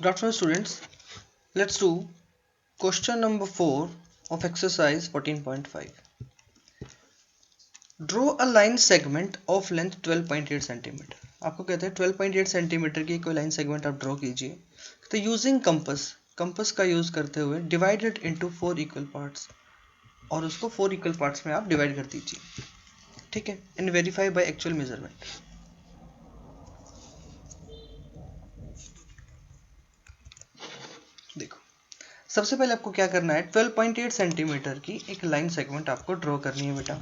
Good afternoon, students. Let's do question number 4 of exercise 14.5. Draw a line segment of length 12.8 cm. आपको कहते हैं 12.8 centimetre की कोई line segment आप draw कीजिए. तो यूजिंग कंपस का यूज करते हुए डिवाइडेड इनटू 4 इक्वल पार्ट्स, और उसको 4 इक्वल पार्ट्स में आप डिवाइड कर दीजिए. ठीक है, and verify by actual measurement. देखो, सबसे पहले आपको क्या करना है, 12.8 सेंटीमीटर की एक लाइन सेगमेंट आपको ड्रॉ करनी है बेटा.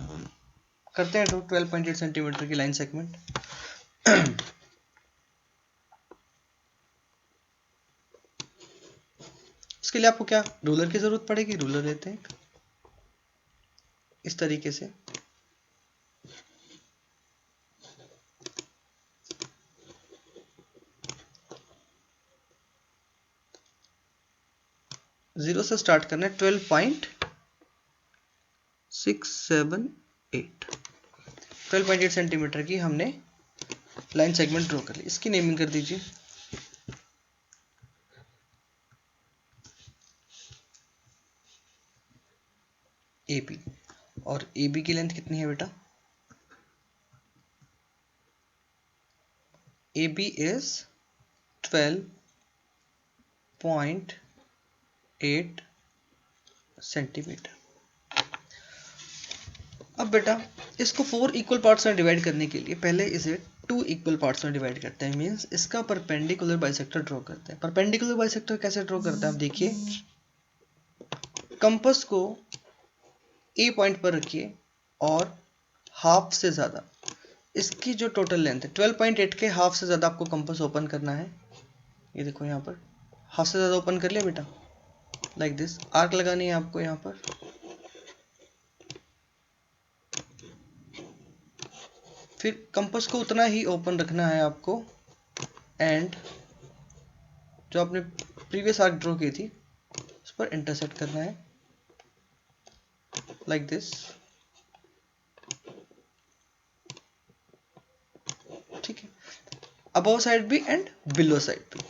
करते हैं ड्रॉ 12.8 सेंटीमीटर की लाइन सेगमेंट. इसके लिए आपको क्या रूलर की जरूरत पड़ेगी. रूलर लेते हैं इस तरीके से. जीरो से स्टार्ट करना है. 12.678 सेंटीमीटर की हमने लाइन सेगमेंट ड्रॉ कर ली. इसकी नेमिंग कर दीजिए AB. और AB की लेंथ कितनी है बेटा. AB is 12.8 centimetre. अब बेटा इसको 4 इक्वल पार्ट्स में डिवाइड करने के लिए पहले इसे 2 इक्वल पार्ट्स में डिवाइड करते हैं. मींस इसका परपेंडिकुलर बाइसेक्टर ड्रॉ करते हैं. परपेंडिकुलर बाइसेक्टर कैसे ड्रॉ करते हैं आप देखिए. कंपास को ए पॉइंट पर रखिए और हाफ से ज़्यादा इसकी जो टोटल लेंथ है 12.8 के हाफ से ज़्यादा आपको कंपास ओपन करना है. ये देखो यहाँ पर हाफ से ज़्यादा ओपन कर लिया बेटा. लाइक दिस आर्क लगानी है आपको यहाँ पर. फिर कंपास को उतना ही ओपन रखना है आपको, एंड जो आपने प्रीवियस आर्क ड्रॉ की थी उस पर इंटरसेक्ट करना है लाइक दिस. ठीक है, अबव साइड भी एंड बिलो साइड भी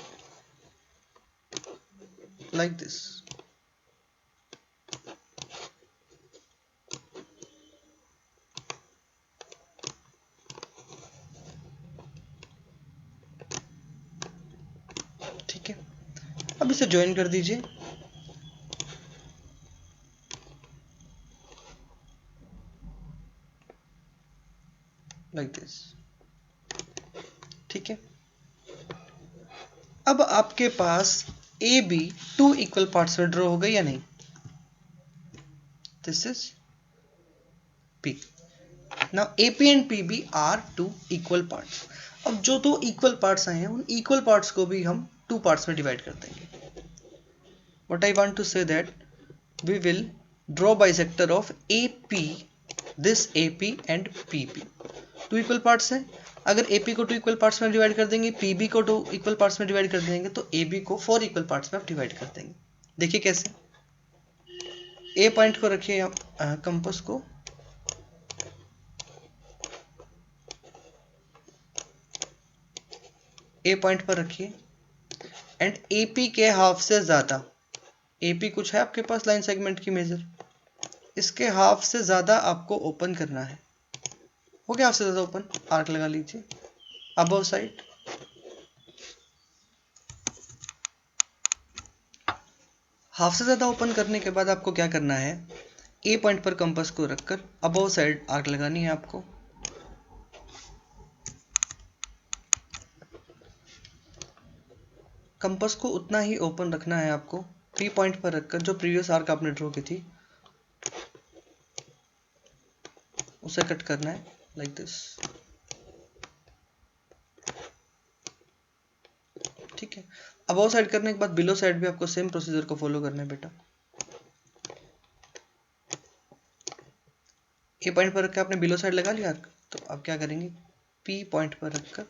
लाइक दिस. ठीक है, अब इसे ज्वाइन कर दीजिए. Like this. ठीक है, अब आपके पास ए बी 2 इक्वल पार्ट्स में ड्रॉ हो गई या नहीं. This is P. Now AP and PB are 2 equal parts. अब जो 2 इक्वल पार्ट्स आए हैं उन इक्वल पार्ट्स को भी हम 2 पार्ट्स में डिवाइड कर देंगे. What I want to say that we will draw bisector of AP, this AP and PP. 2 equal parts हैं. अगर AP को 2 इक्वल पार्ट्स में डिवाइड कर देंगे, PB को 2 इक्वल पार्ट्स में डिवाइड कर देंगे, तो AB को 4 इक्वल पार्ट्स में आप डिवाइड कर देंगे. देखिए कैसे. A पॉइंट को रखिए आप कंपास को. A पॉइंट पर रखिए एंड AP के हाफ से ज़्यादा, AP कुछ है आपके पास लाइन सेगमेंट की मेजर, इसके हाफ से ज़्यादा आपको ओपन करना है. हो गया हाफ से ज़्यादा ओपन. आर्क लगा लीजिए अबव साइड. हाफ से ज़्यादा ओपन करने के बाद आपको क्या करना है, ए पॉइंट पर कंपास को रखकर अबव साइड आर्क लगानी है आपको. कंपास को उतना ही ओपन रखना है आपको पी पॉइंट पर रखकर जो प्रीवियस आर्क आपने ड्रॉ की थी उसे कट करना है लाइक दिस. ठीक है, अबव साइड करने के बाद बिलो साइड भी आपको सेम प्रोसीजर को फॉलो करना है बेटा. ए पॉइंट पर रखकर आपने बिलो साइड लगा लिया आर्क, तो आप क्या करेंगे, पी पॉइंट पर रखकर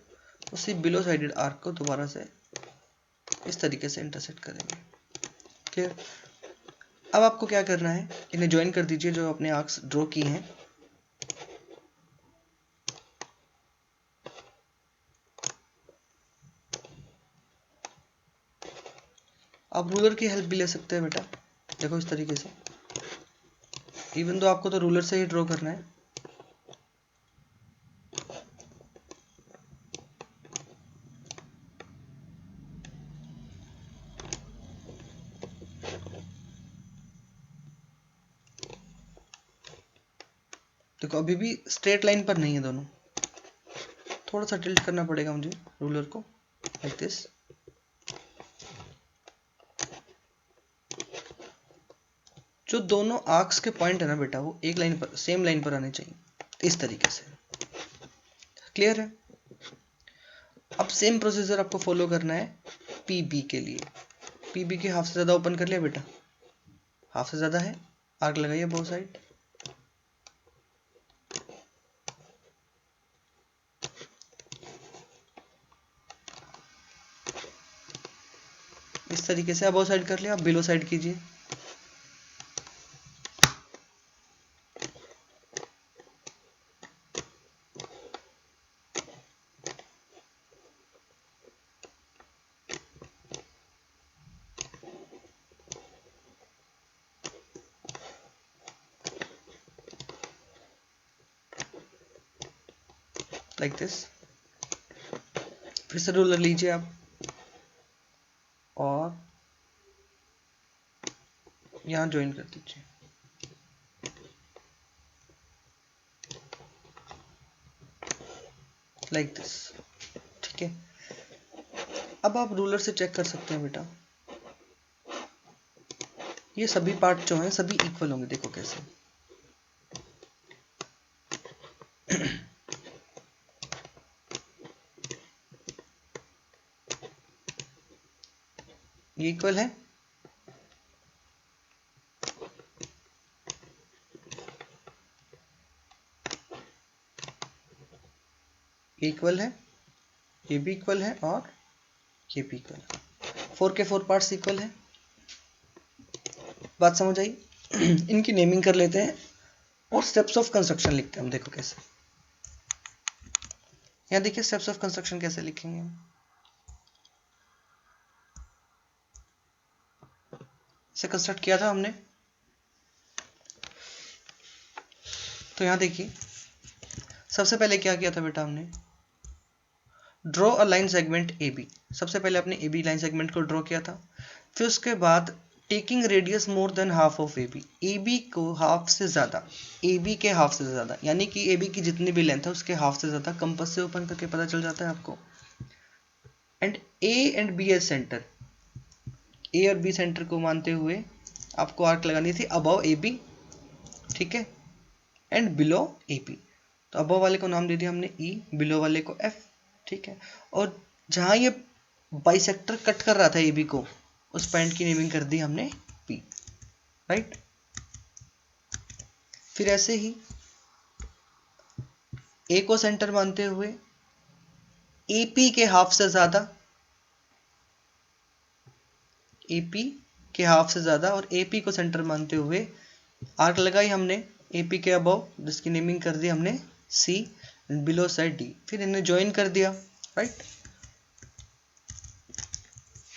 उसी बिलो साइडेड आर्क को दोबारा से इस तरीके से इंटरसेक्ट करेंगे. क्लियर. अब आपको क्या करना है, इन्हें ज्वाइन कर दीजिए जो अपने आर्क्स ड्रॉ की हैं. आप रूलर की हेल्प भी ले सकते हैं बेटा, देखो इस तरीके से, इवन तो आपको तो रूलर से ही ड्रॉ करना है। देखो अभी भी स्ट्रेट लाइन पर नहीं है दोनों, थोड़ा सा टिल्ट करना पड़ेगा मुझे रूलर को, लाइक दिस। जो दोनों आर्क्स के पॉइंट है ना बेटा, वो एक लाइन पर, सेम लाइन पर आने चाहिए, इस तरीके से। क्लियर है? अब सेम प्रोसीजर आपको फॉलो करना है पीबी के लिए। पीबी के हाफ से ज़्यादा ओपन कर लिया बेटा, हाफ से ज़्यादा है, आर्क लगाइए बोथ साइड। इस तरीके से अबव साइड कर लिया, अब बिलो साइड कीजिए। Like this. फिर से रूलर लीजिए आप और यहाँ ज्वाइन कर दीजिए। लाइक दिस, ठीक है। अब आप रूलर से चेक कर सकते हैं बेटा, ये सभी पार्ट जो हैं सभी इक्वल होंगे, देखो कैसे। ये इक्वल है, ये इक्वल है, ये भी इक्वल है और ये भी इक्वल है। 4 के 4 पार्ट्स इक्वल है। बात समझ आई? इनकी नेमिंग कर लेते हैं और स्टेप्स ऑफ कंस्ट्रक्शन लिखते हैं हम, देखो कैसे। यहाँ देखिए स्टेप्स ऑफ कंस्ट्रक्शन कैसे लिखेंगे हम। इसे कंस्ट्रक्ट किया था हमने, तो यहाँ देखिए सबसे पहले क्या किया था बेटा हमने, draw a line segment A B. सबसे पहले आपने ए बी लाइन सेगमेंट को ड्रॉ किया था। फिर उसके बाद taking radius more than half of A B, A B को हाफ से ज़्यादा, ए बी के हाफ से ज़्यादा, यानी कि ए बी की जितनी भी लेंथ है उसके हाफ से ज़्यादा, कंपास से ओपन करके पता चल जाता है आपको। And A and B as centre, A और बी सेंटर को मानते हुए आपको आर्क लगानी थी अबव ए बी, ठीक है, एंड बिलो ए बी। तो अबव वाले को नाम दे दिया हमने ई, बिलो वाले को एफ, ठीक है। और जहाँ ये बाइसेक्टर कट कर रहा था ए बी को, उस पॉइंट की नेमिंग कर दी हमने पी, राइट। फिर ऐसे ही ए को सेंटर मानते हुए एपी के हाफ से ज्यादा, एपी के हाफ से ज्यादा और एपी को सेंटर मानते हुए आर्क लगाई हमने एपी के अबव, जिसकी नेमिंग कर दी हमने C, and below side D. फिर इन्हें ज्वाइन कर दिया, right.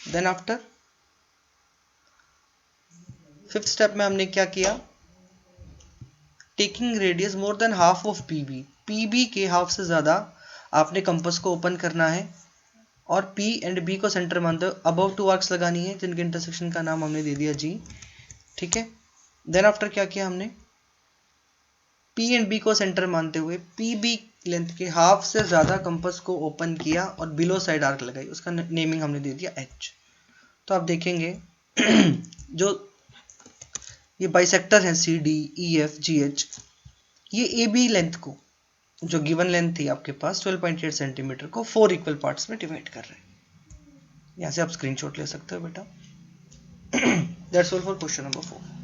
Then after fifth step में हमने क्या किया, taking radius more than half of PB, PB के हाफ से ज्यादा आपने कंपास को ओपन करना है और P एंड B को सेंटर मानते हो अबव टू आर्क्स लगानी है, जिनके इंटरसेक्शन का नाम हमने दे दिया G, ठीक है। देन आफ्टर क्या किया हमने, P एंड B को सेंटर मानते हुए PB लेंथ के हाफ से ज्यादा कंपास को ओपन किया और बिलो साइड आर्क लगाई, उसका नेमिंग हमने दे दिया H। तो आप देखेंगे जो ये बाइसेक्टर है C D E F G H, ये ए बी लेंथ को, जो गिवन लेंथ थी आपके पास 12.8 सेंटीमीटर को 4 इक्वल पार्ट्स में डिवाइड कर रहे हैं। यहाँ से आप स्क्रीनशॉट ले सकते हो बेटा। That's all for question number 4।